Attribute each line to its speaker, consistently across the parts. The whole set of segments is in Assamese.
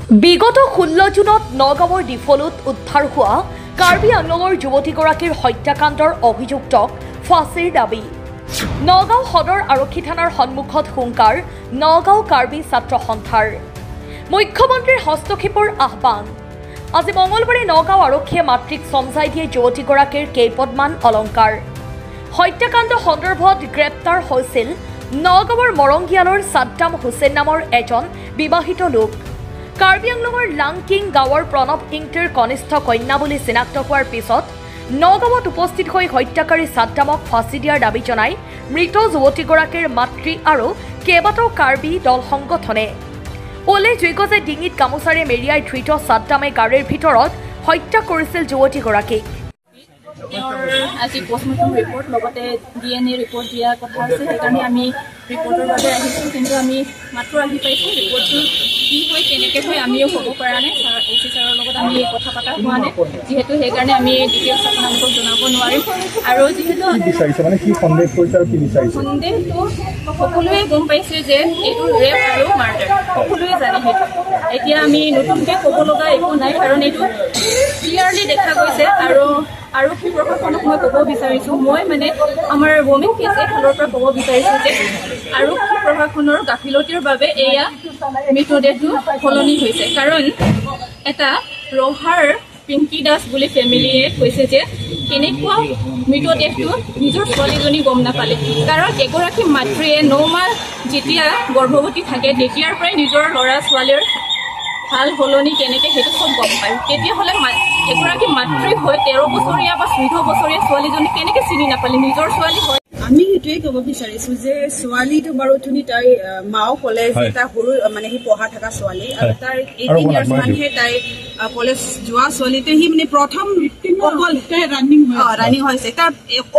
Speaker 1: বিগত 16 জুনত নগাঁৱৰ ডিফলত উদ্ধাৰ হোৱা কাৰ্বি আংলঙৰ যুৱতীগৰাকীৰ হত্যাকাণ্ডৰ অভিযুক্তক ফাঁচীৰ দাবী। নগাঁও সদৰ আৰক্ষী থানাৰ সন্মুখত হুংকাৰ নগাঁও কাৰ্বি ছাত্ৰ সন্থাৰ। মুখ্যমন্ত্ৰীৰ হস্তক্ষেপৰ আহ্বান। আজি মঙলবাৰে নগাঁও আৰক্ষীয়ে মাতৃক চমজাই দিয়ে যুৱতীগৰাকীৰ কেইপদমান অলংকাৰ। হত্যাকাণ্ড সন্দৰ্ভত গ্ৰেপ্তাৰ হৈছিল নগাঁৱৰ মৰংগিয়ালৰ ছাদ্দাম হুছেইন নামৰ এজন বিবাহিত লোক। কাৰ্বি আংলঙৰ লাংকিং গাঁৱৰ প্ৰণৱ ইংটিৰ কনিষ্ঠ কন্যা বুলি চিনাক্ত হোৱাৰ পিছত নগাঁৱত উপস্থিত হৈ হত্যাকাৰী ছাদ্দামক ফাঁচী দিয়াৰ দাবী জনাই মৃত যুৱতীগৰাকীৰ মাতৃ আৰু কেইবাটাও কাৰ্বি দল সংগঠনে। উল্লেখযোগ্য যে ডিঙিত গামোচাৰে মেৰিয়াই ধৃত ছাদ্দামে গাড়ীৰ ভিতৰত হত্যা কৰিছিল যুৱতীগৰাকীক।
Speaker 2: আজি পোষ্টমৰ্টম ৰিপৰ্ট লগতে DNA ৰিপৰ্ট দিয়া কথা আছে, সেইকাৰণে আমি ৰিপৰ্টৰ বাবে আহিছোঁ, কিন্তু আমি মাত্ৰ আহি পাইছোঁ। ৰিপৰ্টটো কি হয় কেনেকৈ হয় আমিও ক'ব পৰা নাই, AC ছাৰৰ লগত আমি কথা পতা হোৱা নাই, যিহেতু সেইকাৰণে আমি ডিটেইলছ আপোনালোকক জনাব নোৱাৰিম। আৰু যিহেতু সন্দেহটো সকলোৱে গম পাইছে যে এইটো ৰেপ আৰু মাৰ্ডাৰ, সকলোৱে জানে সেইটো। এতিয়া আমি নতুনকৈ ক'ব লগা একো নাই, কাৰণ এইটো ক্লিয়াৰলি দেখা গৈছে। আৰু আৰক্ষী প্ৰশাসনক মই ক'ব বিচাৰিছোঁ, মই মানে আমাৰ ৱমেন কেছৰ ফালৰ পৰা ক'ব বিচাৰিছোঁ যে আৰক্ষী প্ৰশাসনৰ গাফিলতিৰ বাবে এয়া মৃতদেহটো সলনি হৈছে। কাৰণ এটা ৰহাৰ পিংকি দাস বুলি ফেমিলিয়ে কৈছে যে কেনেকুৱা মৃতদেহটো নিজৰ ছোৱালীজনী গম নাপালে। কাৰণ এগৰাকী মাতৃয়ে 9 মাহ যেতিয়া গৰ্ভৱতী থাকে তেতিয়াৰ পৰাই নিজৰ ল'ৰা ছোৱালীৰ ভাল সলনি কেনেকৈ সেইটো চব গম পায়। তেতিয়াহ'লে এগৰাকী মাতৃ হৈ 13 বছৰীয়া বা 14 বছৰীয়া ছোৱালীজনী কেনেকৈ চিনি নাপালে নিজৰ ছোৱালী হয়।
Speaker 3: আমি সেইটোৱে ক'ব বিচাৰিছো যে ছোৱালীটো বাৰু ধুনি তাই মাও কলেজ তাই সৰু মানে সি পঢ়া থকা ছোৱালী, আৰু তাই 18 ইয়াৰ্ছ মানহে তাই কলেজ যোৱা ছোৱালীতে সি মানে প্ৰথম অকল ৰানিং হৈছে। তাৰ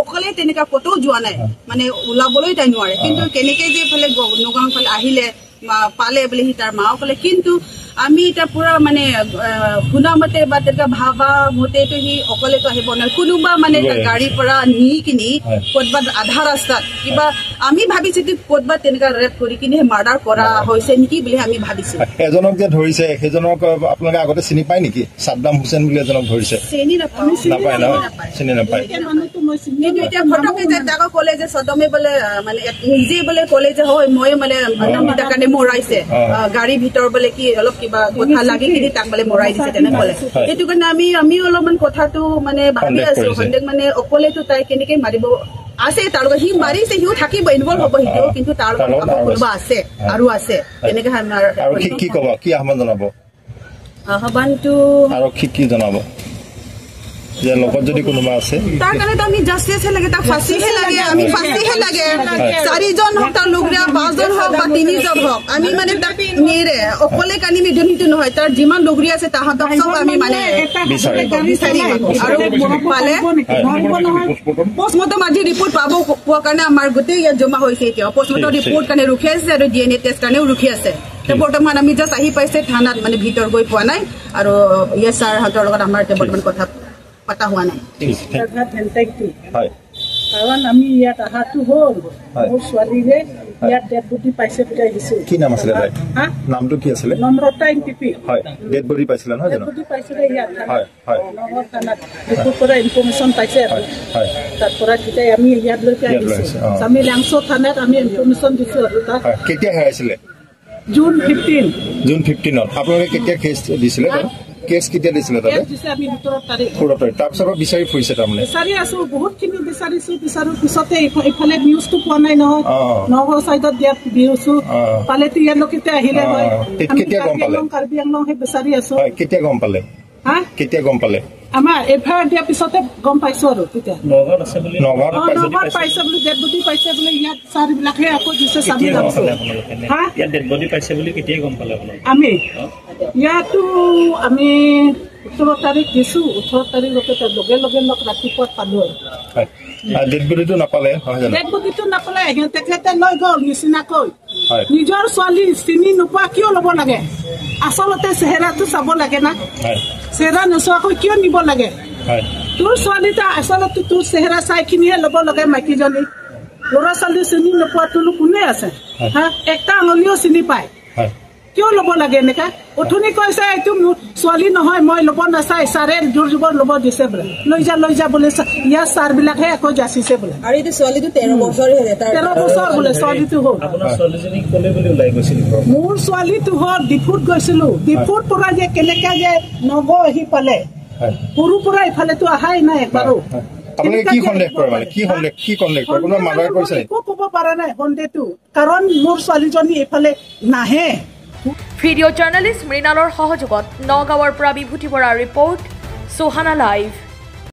Speaker 3: অকলে তেনেকুৱা ক'তো যোৱা নাই, মানে ওলাবলৈ তাই নোৱাৰে। কিন্তু কেনেকৈ যে ফালে নগাঁও ফালে আহিলে পালে বুলি সি তাৰ মাও ক'লে। কিন্তু আমি এতিয়া পুৰা মানে শুনা মতে বা তেনেকুৱা ভাবা মতেতো সি অকলেতো আহিব নোৱাৰে, কোনোবা মানে গাড়ীৰ পৰা নি কিনি ক'ৰবাত আধা ৰাস্তাত কিবা আমি ভাবিছো ক'ৰবাত তেনেকুৱা ৰেপ কৰি কিনে মাৰ্ডাৰ কৰা হৈছে নেকি বুলি আমি ভাবিছো।
Speaker 4: এজনক যে ধৰিছে সেইজনক আপোনালোকে আগতে চিনি পায় নেকি? ছাদ্দাম হুছেইন বুলি এজনক ধৰিছে, চিনি নাপায় চিনি নাপায়। কিন্তু এতিয়া
Speaker 3: ফটকে যে তাক ক'লে যে ছদমে বোলে মানে নিজে বোলে ক'লে যে হয় মই মানে নমিতাৰ কাৰণে মৰাইছে, গাড়ীৰ ভিতৰ বোলে কি অলপ কিবা কথা লাগি কিনি তাক বোলে মৰাই দিছে তেনে ক'লে। সেইটো কাৰণে আমি অলপমান কথাটো মানে ভাবি আছো, সন্দেহ মানে অকলেতো তাই কেনেকে মাৰিব আছে, তাৰ লগত সি মাৰিছে, সিও থাকিব, ইনভলভ হ'ব সিও, কিন্তু তাৰ লগত কোনোবা আছে আৰু আছে তেনেকে।
Speaker 4: কি ক'ব, কি আহ্বান জনাব?
Speaker 3: আহ্বানটো
Speaker 4: আৰক্ষীক কি জনাব যে লগত যদি কোনোবা আছে
Speaker 3: তাৰ কাৰণেতো আমি জাষ্টিছহে লাগে, তাক ফাঁচীহে লাগে, আমি ফাঁচীহে লাগে। 4জন হওক তাৰ লোকৰা, 5জন হওক বা 3জন হওক, আমি মানে তাক নেৰে অকলে কানি মিধনিটো নহয়, তাৰ যিমান লোকৰি আছে তাহাঁতক চব আমি মানে বিচাৰিম। আৰু পালে পষ্টমৰ্টম আজি ৰিপৰ্ট পাব পোৱাৰ কাৰণে আমাৰ গোটেই ইয়াত জমা হৈছে। এতিয়া পষ্টমৰ্টম ৰিপৰ্ট কাৰণে ৰখি আছে আৰু DNA টেষ্ট কাৰণেও ৰখি আছে। বৰ্তমান আমি জাষ্ট আহি পাইছে থানাত, মানে ভিতৰ গৈ পোৱা নাই। আৰু ইয়েছ ছাৰহঁতৰ লগত আমাৰ বৰ্তমান কথা পতা হোৱা নাই।
Speaker 5: কাৰণ আমি ইয়াত অহাটো হ'ল মোৰ ছোৱালীৰে ইয়াত ডেড বডি পাইছে বুলি আহিছো।
Speaker 4: কি নাম আছিলে তাই? নামটো কি আছিলে?
Speaker 5: নম্ৰতা এনটিপি।
Speaker 4: হয়, ডেড বডি পাইছিলে নহয় জানো?
Speaker 5: ডেড বডি পাইছিলে ইয়াত নগৰ থানাত ৰিপৰ্ট পৰা ইনফৰমেশ্যন পাইছে। তাৰ পৰা তেতিয়া আমি ইয়াতলৈকে আহিছো। আমি লাংচ থানাত আমি ইনফৰমেশ্যন দিছো। আৰু তাত
Speaker 4: কেতিয়া হেৰাইছিলে?
Speaker 5: জুন 15।
Speaker 4: জুন 15ত আপোনালোকে কেতিয়া কেছ দিছিলে? কেছ কেতিয়া দিছিলে তাতে?
Speaker 5: আমি 17 তাৰিখ।
Speaker 4: তাৰপিছত বিচাৰি ফুৰিছে তাৰমানে?
Speaker 5: বিচাৰি আছো, বহুতখিনি বিচাৰো পিছতে ইফালে নিউজটো পোৱা নাই নহয়, নগাঁও চাইডত দিয়াত দিছো পালেতো ইয়ালৈকে আহিলে হয়।
Speaker 4: কেতিয়া গম পালে?
Speaker 5: কাৰ্বি আংলংহে বিচাৰি আছো।
Speaker 4: কেতিয়া গম পালে? কেতিয়া গম পালে?
Speaker 5: আমাৰ এফআইআৰ দিয়াৰ পিছতে গম পাইছো। আৰু তেতিয়া নগাঁৱত পাইছে বুলি ডেড বডি পাইছে বুলি ইয়াত ছাৰ বিলাকে আকৌ দিছে। আমি ইয়াতো আমি 17 তাৰিখ দিছো, 18 তাৰিখলৈকে লগে লগে ৰাতিপুৱা পালো।
Speaker 4: ডেড বডিটো নাপালে?
Speaker 5: ডেড বডিটো নাপালে তেখেতে লৈ গ'ল নিচিনাকৈ। নিজৰ ছোৱালী চিনি নোপোৱা কিয় ল'ব লাগে? আচলতে চেহেৰাটো চাব লাগে না, চেহেৰা নোচোৱাকৈ কিয় নিব লাগে? তোৰ ছোৱালীটা আচলতে তোৰ চেহেৰা চাই কিনিহে ল'ব লাগে। মাইকীজনী ল'ৰা ছোৱালী চিনি নোপোৱা তোৰ কোনে আছে? একটা আঙুলিও চিনি পায়। কিয় ল'ব লাগে এনেকা অথনি কৈছে এইটো মোৰ ছোৱালী নহয় মই ল'ব নাচাই ছাৰে জোৰ জবৰ ল'ব দিছে বোলে লৈ যা বোলে ইয়াৰ ছাৰবিলাকহে আকৌ যাচিছে বোলে
Speaker 3: আৰু এইটো ছোৱালীটো 13 বছৰে
Speaker 5: 13 বছৰ বোলে ছোৱালীটো হ'ল মোৰ ছোৱালীটো হ'ল ডিফুত গৈছিলো ডিফুত পৰা যে কেনেকা যে নগ আহি পালে সৰুৰ পৰা ইফালেতো অহাই নাই একবাৰো
Speaker 4: কি সন্দেহ কৰে মানে কি সন্দেহ কৰে কোনোবা মাৰ্ডাৰ কৰিছে
Speaker 5: একো ক'ব পৰা নাই সন্দেহটো কাৰণ মোৰ ছোৱালীজনী এইফালে নাহে
Speaker 1: ভিডিঅ' জাৰ্নেলিষ্ট মৃণালৰ সহযোগত নগাঁৱৰ পৰা বিভূতি বৰাৰ ৰিপৰ্ট সুহানা লাইভ।